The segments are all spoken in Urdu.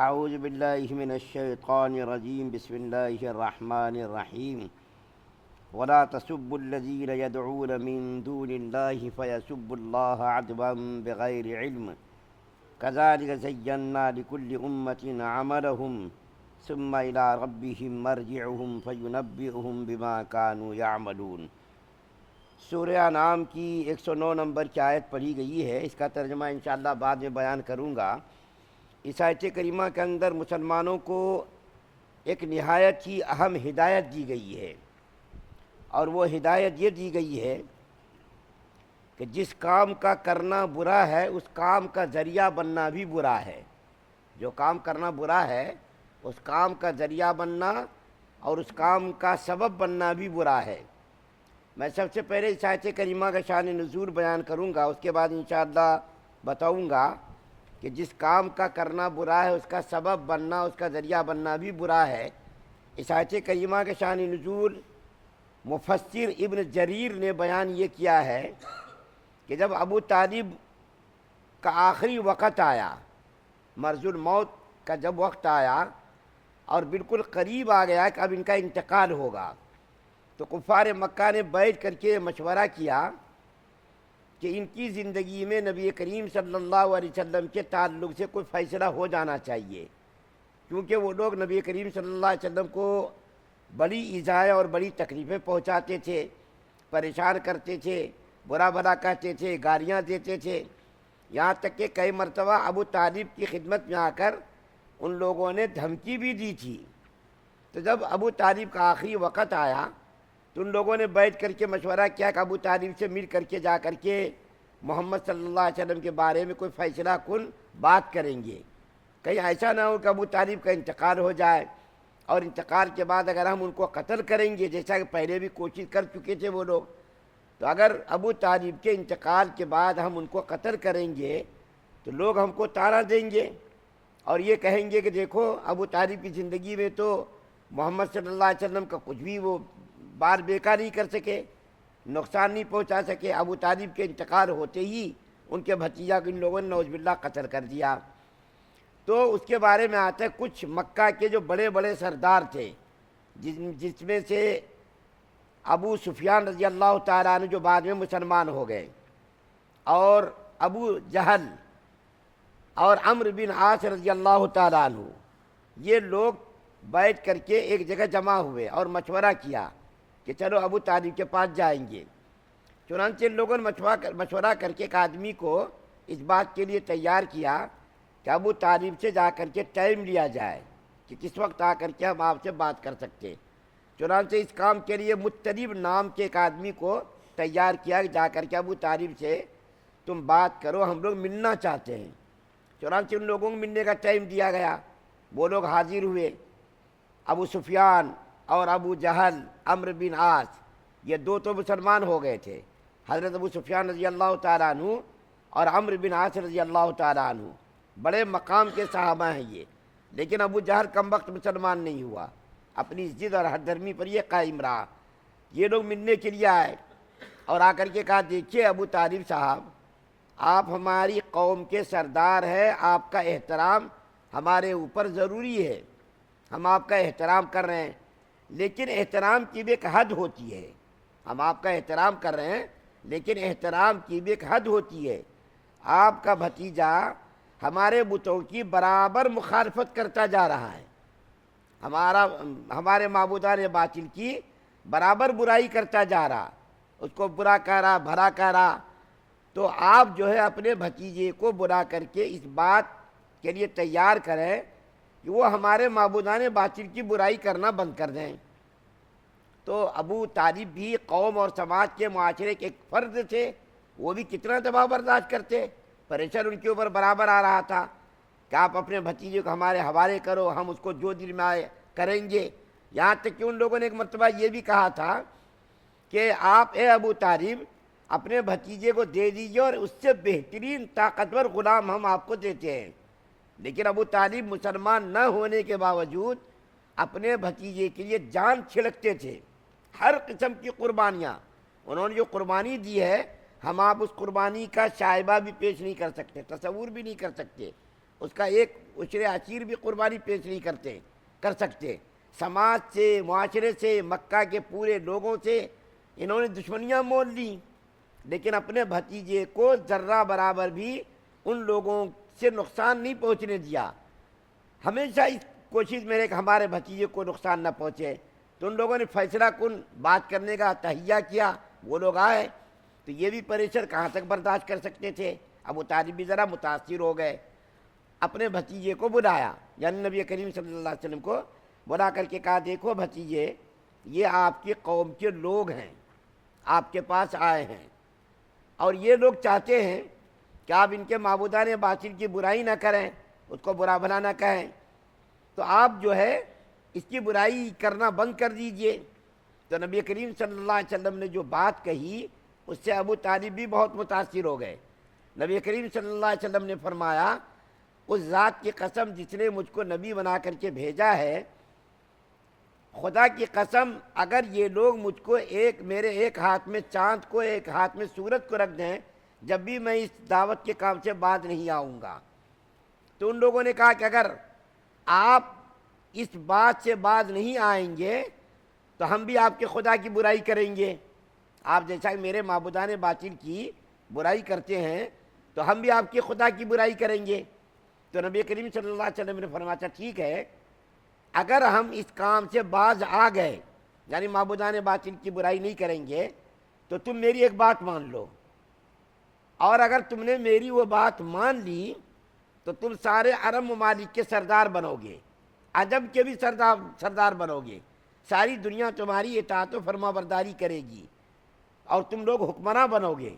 اعوذ باللہ من الشیطان الرجیم بسم اللہ الرحمن الرحیم ولا تسبوا الذین يدعون من دون اللہ فیسبوا اللہ عدوا بغیر علم كذلك زينا لكل أمة عملهم ثم إلى ربهم مرجعهم فينبئهم بما كانوا يعملون۔ سورہ انعام کی 109 نمبر کی آیت پڑھی گئی ہے، اس کا ترجمہ انشاءاللہ بعد میں بیان کروں گا۔ اس آیت کریمہ کے اندر مسلمانوں کو ایک نہایت ہی اہم ہدایت دی گئی ہے، اور وہ ہدایت یہ دی گئی ہے کہ جس کام کا کرنا برا ہے اس کام کا ذریعہ بننا بھی برا ہے۔ جو کام کرنا برا ہے اس کام کا ذریعہ بننا اور اس کام کا سبب بننا بھی برا ہے۔ میں سب سے پہلے اس آیت کریمہ کا شان نزول بیان کروں گا، اس کے بعد انشاءاللہ بتاؤں گا کہ جس کام کا کرنا برا ہے اس کا سبب بننا، اس کا ذریعہ بننا بھی برا ہے۔ اس آیت کریمہ کے شان نزول مفسر ابن جریر نے بیان یہ کیا ہے کہ جب ابو طالب کا آخری وقت آیا، مرض الموت کا جب وقت آیا اور بالکل قریب آ گیا کہ اب ان کا انتقال ہوگا، تو کفار مکہ نے بیٹھ کر کے مشورہ کیا کہ ان کی زندگی میں نبی کریم صلی اللہ علیہ وسلم کے تعلق سے کوئی فیصلہ ہو جانا چاہیے، کیونکہ وہ لوگ نبی کریم صلی اللہ علیہ وسلم کو بڑی ایذائیں اور بڑی تکلیفیں پہنچاتے تھے، پریشان کرتے تھے، برا بھلا کہتے تھے، گالیاں دیتے تھے، یہاں تک کہ کئی مرتبہ ابو طالب کی خدمت میں آ کر ان لوگوں نے دھمکی بھی دی تھی۔ تو جب ابو طالب کا آخری وقت آیا تو ان لوگوں نے بیٹھ کر کے مشورہ کیا کہ ابو طالب سے مل کر کے جا کر کے محمد صلی اللہ علیہ وسلم کے بارے میں کوئی فیصلہ کن بات کریں گے، کہیں ایسا نہ ہو کہ ابو طالب کا انتقال ہو جائے اور انتقال کے بعد اگر ہم ان کو قتل کریں گے، جیسا کہ پہلے بھی کوشش کر چکے تھے وہ لوگ، تو اگر ابو طالب کے انتقال کے بعد ہم ان کو قتل کریں گے تو لوگ ہم کو طعنہ دیں گے اور یہ کہیں گے کہ دیکھو ابو طالب کی زندگی میں تو محمد صلی اللہ علیہ وسلم کا کچھ بھی وہ بار بیکار نہیں کر سکے، نقصان نہیں پہنچا سکے، ابو طالب کے انتقال ہوتے ہی ان کے بھتیجا کو ان لوگوں نے نعوذ باللہ قتل کر دیا۔ تو اس کے بارے میں آتا ہے کچھ مکہ کے جو بڑے بڑے سردار تھے، جس میں سے ابو سفیان رضی اللہ تعالیٰ عنہ جو بعد میں مسلمان ہو گئے، اور ابو جہل اور عمرو بن عاص رضی اللہ تعالیٰ عنہ، یہ لوگ بیٹھ کر کے ایک جگہ جمع ہوئے اور مشورہ کیا کہ چلو ابو طالب کے پاس جائیں گے۔ چنانچہ ان لوگوں نے مشورہ کر کے ایک آدمی کو اس بات کے لیے تیار کیا کہ ابو طالب سے جا کر کے ٹائم لیا جائے کہ کس وقت آ کر کے ہم آپ سے بات کر سکتے۔ چنانچہ اس کام کے لیے مطلب نام کے ایک آدمی کو تیار کیا کہ جا کر کے ابو طالب سے تم بات کرو، ہم لوگ ملنا چاہتے ہیں۔ چنانچہ ان لوگوں کو ملنے کا ٹائم دیا گیا، وہ لوگ حاضر ہوئے۔ ابو سفیان اور ابو جہل، عمرو بن عاص، یہ دو تو مسلمان ہو گئے تھے، حضرت ابو سفیان رضی اللہ تعالیٰ عنہ اور عمرو بن عاص رضی اللہ تعالیٰ عنہ بڑے مقام کے صحابہ ہیں یہ، لیکن ابو جہل کم وقت مسلمان نہیں ہوا، اپنی ضد اور ہر دھرمی پر یہ قائم رہا۔ یہ لوگ ملنے کے لیے آئے اور آ کر کے کہا دیکھیے ابو طالب صاحب، آپ ہماری قوم کے سردار ہیں، آپ کا احترام ہمارے اوپر ضروری ہے، ہم آپ کا احترام کر رہے ہیں، لیکن احترام کی بھی ایک حد ہوتی ہے۔ ہم آپ کا احترام کر رہے ہیں لیکن احترام کی بھی ایک حد ہوتی ہے۔ آپ کا بھتیجا ہمارے بتوں کی برابر مخالفت کرتا جا رہا ہے، ہمارے معبودان باطل کی برابر برائی کرتا جا رہا، اس کو برا کہہ رہا، بھلا کہہ رہا۔ تو آپ جو ہے اپنے بھتیجے کو بلا کر کے اس بات کے لیے تیار کریں کہ وہ ہمارے معبودان باطل کی برائی کرنا بند کر دیں۔ تو ابو طالب بھی قوم اور سماج کے معاشرے کے ایک فرد تھے، وہ بھی کتنا دباؤ برداشت کرتے، پریشر ان کے اوپر برابر آ رہا تھا کہ آپ اپنے بھتیجے کو ہمارے حوالے کرو، ہم اس کو جو دل میں آئے کریں گے۔ یہاں تک کہ ان لوگوں نے ایک مرتبہ یہ بھی کہا تھا کہ آپ اے ابو طالب اپنے بھتیجے کو دے دیجیے اور اس سے بہترین طاقتور غلام ہم آپ کو دیتے ہیں۔ لیکن ابو طالب مسلمان نہ ہونے کے باوجود اپنے بھتیجے کے لیے جان چھڑکتے تھے، ہر قسم کی قربانیاں انہوں نے جو قربانی دی ہے، ہم آپ اس قربانی کا شائبہ بھی پیش نہیں کر سکتے، تصور بھی نہیں کر سکتے۔ اس کا ایک عشر عشیر بھی قربانی پیش نہیں کر سکتے۔ سماج سے، معاشرے سے، مکہ کے پورے لوگوں سے انہوں نے دشمنیاں مول لی، لیکن اپنے بھتیجے کو ذرہ برابر بھی ان لوگوں سے نقصان نہیں پہنچنے دیا۔ ہمیشہ اس کوشش میں رہے کہ ہمارے بھتیجے کو نقصان نہ پہنچے۔ تو ان لوگوں نے فیصلہ کن بات کرنے کا تہیہ کیا، وہ لوگ آئے تو یہ بھی پریشر کہاں تک برداشت کر سکتے تھے۔ ابو طالب بھی ذرا متاثر ہو گئے، اپنے بھتیجے کو بلایا، یعنی نبی کریم صلی اللہ علیہ وسلم کو بلا کر کے کہا دیکھو بھتیجے، یہ آپ کی قوم کے لوگ ہیں، آپ کے پاس آئے ہیں، اور یہ لوگ چاہتے ہیں کہ آپ ان کے معبودان باطل کی برائی نہ کریں، اس کو برا بھلا نہ کہیں، تو آپ جو ہے اس کی برائی کرنا بند کر دیجئے۔ تو نبی کریم صلی اللہ علیہ وسلم نے جو بات کہی اس سے ابو طالب بھی بہت متاثر ہو گئے۔ نبی کریم صلی اللہ علیہ وسلم نے فرمایا اس ذات کی قسم جس نے مجھ کو نبی بنا کر کے بھیجا ہے، خدا کی قسم اگر یہ لوگ مجھ کو میرے ایک ہاتھ میں چاند کو ایک ہاتھ میں سورج کو رکھ دیں، جب بھی میں اس دعوت کے کام سے باز نہیں آؤں گا۔ تو ان لوگوں نے کہا کہ اگر آپ اس بات سے باز نہیں آئیں گے تو ہم بھی آپ کے خدا کی برائی کریں گے۔ آپ جیسا کہ میرے معبودان باطل کی برائی کرتے ہیں تو ہم بھی آپ کے خدا کی برائی کریں گے۔ تو نبی کریم صلی اللہ علیہ وسلم نے فرمایا ٹھیک ہے، اگر ہم اس کام سے باز آ گئے، یعنی معبودان باطل کی برائی نہیں کریں گے، تو تم میری ایک بات مان لو، اور اگر تم نے میری وہ بات مان لی تو تم سارے عرب ممالک کے سردار بنو گے، عجم کے بھی سردار بنو گے، ساری دنیا تمہاری اطاعت و فرما برداری کرے گی اور تم لوگ حکمراں بنو گے۔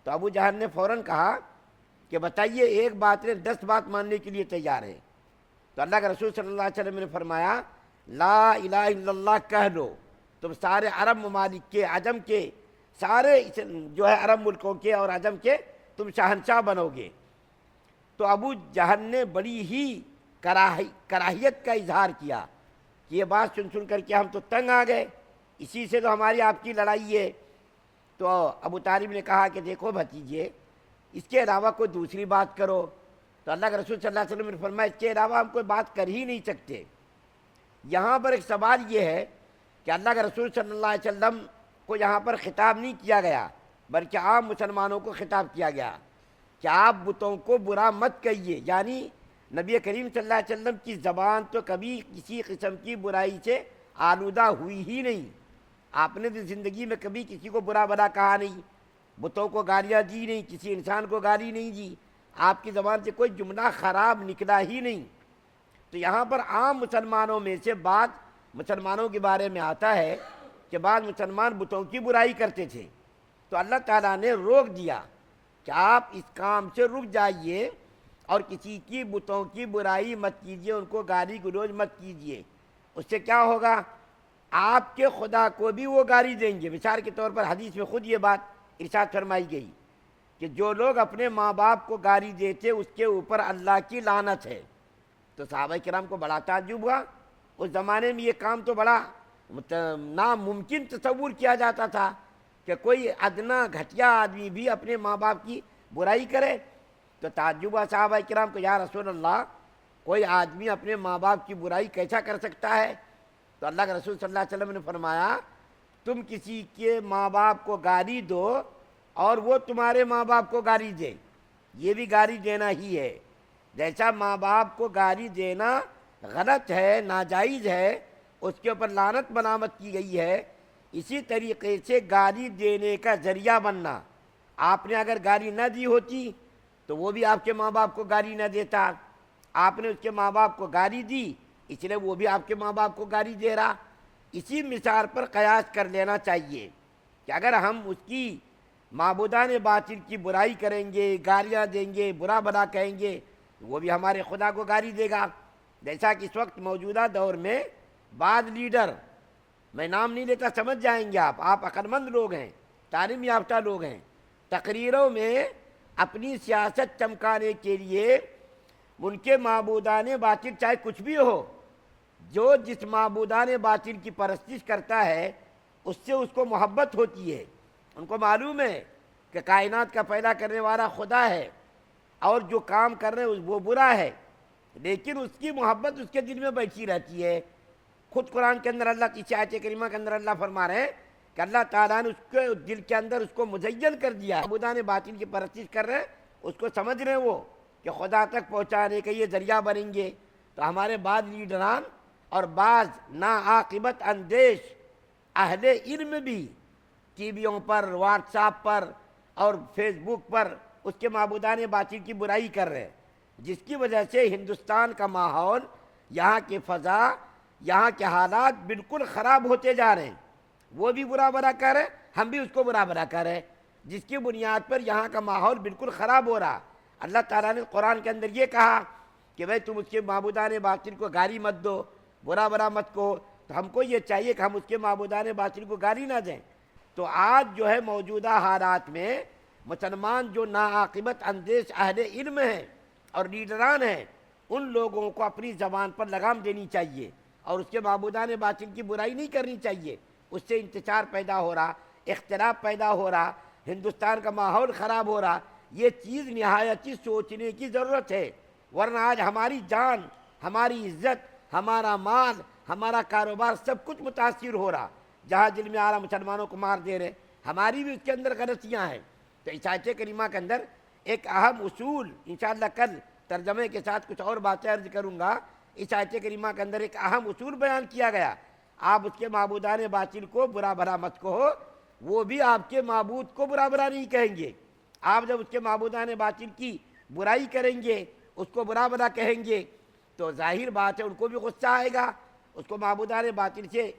تو ابو جہل نے فوراً کہا کہ بتائیے ایک بات نے 10 بات ماننے کے لیے تیار ہے۔ تو اللہ کے رسول صلی اللہ علیہ وسلم نے فرمایا لا الہ الا اللہ کہہ لو، تم سارے عرب ممالک کے، عجم کے، سارے جو ہے عرب ملکوں کے اور عجم کے تم شہنشاہ بنو گے۔ تو ابو جہل نے بڑی ہی کراہیت کا اظہار کیا کہ یہ بات سن کر کے ہم تو تنگ آ گئے، اسی سے تو ہماری آپ کی لڑائی ہے۔ تو ابو طالب نے کہا کہ دیکھو بھتیجے، اس کے علاوہ کوئی دوسری بات کرو۔ تو اللہ کے رسول صلی اللہ علیہ وسلم نے فرمایا اس کے علاوہ ہم کوئی بات کر ہی نہیں سکتے۔ یہاں پر ایک سوال یہ ہے کہ اللہ کے رسول صلی اللہ علیہ وسلم کو یہاں پر خطاب نہیں کیا گیا، بلکہ عام مسلمانوں کو خطاب کیا گیا کہ آپ بتوں کو برا مت کہیے، یعنی نبی کریم صلی اللہ علیہ وسلم کی زبان تو کبھی کسی قسم کی برائی سے آلودہ ہوئی ہی نہیں، آپ نے زندگی میں کبھی کسی کو برا بھلا کہا نہیں، بتوں کو گالیاں دی نہیں، کسی انسان کو گالی نہیں دی، آپ کی زبان سے کوئی جملہ خراب نکلا ہی نہیں۔ تو یہاں پر عام مسلمانوں میں سے بعض مسلمانوں کے بارے میں آتا ہے کہ بعض مسلمان بتوں کی برائی کرتے تھے، تو اللہ تعالیٰ نے روک دیا کہ آپ اس کام سے رک جائیے اور کسی کی بتوں کی برائی مت کیجیے، ان کو گالی گلوچ مت کیجیے۔ اس سے کیا ہوگا؟ آپ کے خدا کو بھی وہ گالی دیں گے۔ مثال کے طور پر حدیث میں خود یہ بات ارشاد فرمائی گئی کہ جو لوگ اپنے ماں باپ کو گالی دیتے اس کے اوپر اللہ کی لعنت ہے۔ تو صحابہ کرام کو بڑا تعجب ہوا، اس زمانے میں یہ کام تو بڑا ناممکن تصور کیا جاتا تھا کہ کوئی ادنا گھٹیا آدمی بھی اپنے ماں باپ کی برائی کرے۔ تو تعجب ہوا صحابہ کرام کو، یا رسول اللہ کوئی آدمی اپنے ماں باپ کی برائی کیسا کر سکتا ہے؟ تو اللہ کے رسول صلی اللہ علیہ وسلم نے فرمایا تم کسی کے ماں باپ کو گالی دو اور وہ تمہارے ماں باپ کو گالی دے، یہ بھی گالی دینا ہی ہے۔ جیسا ماں باپ کو گالی دینا غلط ہے، ناجائز ہے، اس کے اوپر لعنت بنامت کی گئی ہے، اسی طریقے سے گالی دینے کا ذریعہ بننا، آپ نے اگر گالی نہ دی ہوتی تو وہ بھی آپ کے ماں باپ کو گالی نہ دیتا، آپ نے اس کے ماں باپ کو گالی دی اس لیے وہ بھی آپ کے ماں باپ کو گالی دے رہا۔ اسی مثال پر قیاس کر لینا چاہیے کہ اگر ہم اس کی معبودان باطل کی برائی کریں گے، گالیاں دیں گے، برا بھلا کہیں گے، وہ بھی ہمارے خدا کو گالی دے گا۔ جیسا کہ اس وقت موجودہ دور میں بعض لیڈر، میں نام نہیں لیتا سمجھ جائیں گے آپ عقل مند لوگ ہیں، تعلیم یافتہ لوگ ہیں، تقریروں میں اپنی سیاست چمکانے کے لیے ان کے معبودان باطل چاہے کچھ بھی ہو، جو جس معبودان باطل کی پرستش کرتا ہے اس سے اس کو محبت ہوتی ہے، ان کو معلوم ہے کہ کائنات کا پیدا کرنے والا خدا ہے اور جو کام کر رہے ہیں وہ برا ہے، لیکن اس کی محبت اس کے دل میں بیٹھی رہتی ہے۔ خود قرآن کے اندر اللہ کی آیت کریمہ کے اندر اللہ فرما رہے ہیں کہ اللہ تعالیٰ نے اس کے دل کے اندر اس کو مزین کر دیا ہے۔ معبودان باطل کی پرستش کر رہے ہیں، اس کو سمجھ رہے ہیں وہ کہ خدا تک پہنچانے کا یہ ذریعہ بنیں گے۔ تو ہمارے بعض لیڈران اور بعض ناعاقبت اندیش اہل علم بھی ٹی ویوں پر، واٹس ایپ پر اور فیس بک پر اس کے معبودان باطل کی برائی کر رہے ہیں، جس کی وجہ سے ہندوستان کا ماحول، یہاں کی فضا، یہاں کے حالات بالکل خراب ہوتے جا رہے ہیں۔ وہ بھی برا برا کر رہے ہیں، ہم بھی اس کو برا برا کر رہے ہیں، جس کی بنیاد پر یہاں کا ماحول بالکل خراب ہو رہا۔ اللہ تعالیٰ نے قرآن کے اندر یہ کہا کہ بھئی تم اس کے معبودان باطل کو گالی مت دو، برا برا مت کہو، تو ہم کو یہ چاہیے کہ ہم اس کے معبودان باطل کو گالی نہ دیں۔ تو آج جو ہے موجودہ حالات میں مسلمان جو ناعاقبت اندیش اہل علم ہیں اور لیڈران ہیں، ان لوگوں کو اپنی زبان پر لگام دینی چاہیے اور اس کے معبودان باطل کی برائی نہیں کرنی چاہیے۔ اس سے انتشار پیدا ہو رہا، اختلاف پیدا ہو رہا، ہندوستان کا ماحول خراب ہو رہا۔ یہ چیز نہایت ہی سوچنے کی ضرورت ہے، ورنہ آج ہماری جان، ہماری عزت، ہمارا مال، ہمارا کاروبار سب کچھ متاثر ہو رہا۔ جہاں دل میں آ رہا مسلمانوں کو مار دے رہے، ہماری بھی اس کے اندر غلطیاں ہیں۔ تو اس آیت کریمہ کے اندر ایک اہم اصول، انشاءاللہ کل ترجمے کے ساتھ کچھ اور باتیں عرض کروں گا۔ اس آیت کریمہ کے اندر ایک اہم اصول بیان کیا گیا، آپ اس کے معبودان باطل کو برا بھلا مت کہو، وہ بھی آپ کے معبود کو برا بھلا نہیں کہیں گے۔ آپ جب اس کے معبودان باطل کی برائی کریں گے، اس کو برا بھلا کہیں گے، تو ظاہر بات ہے ان کو بھی غصہ آئے گا۔ اس کو معبودان باطل سے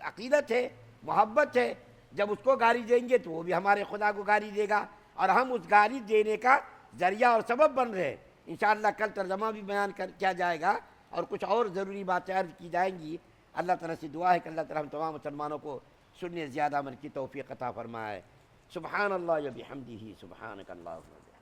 عقیدت ہے، محبت ہے، جب اس کو گالی دیں گے تو وہ بھی ہمارے خدا کو گالی دے گا، اور ہم اس گالی دینے کا ذریعہ اور سبب بن رہے ہیں۔ انشاءاللہ کل ترجمہ بھی بیان کیا جائے گا اور کچھ اور ضروری باتیں عرض کی جائیں گی۔ اللہ تعالیٰ سے دعا ہے کہ اللہ تعالیٰ ہم تمام مسلمانوں کو سننے زیادہ عمل کی توفیق عطا فرمائے۔ سبحان اللہ و بحمدہ، سبحانک اللہم۔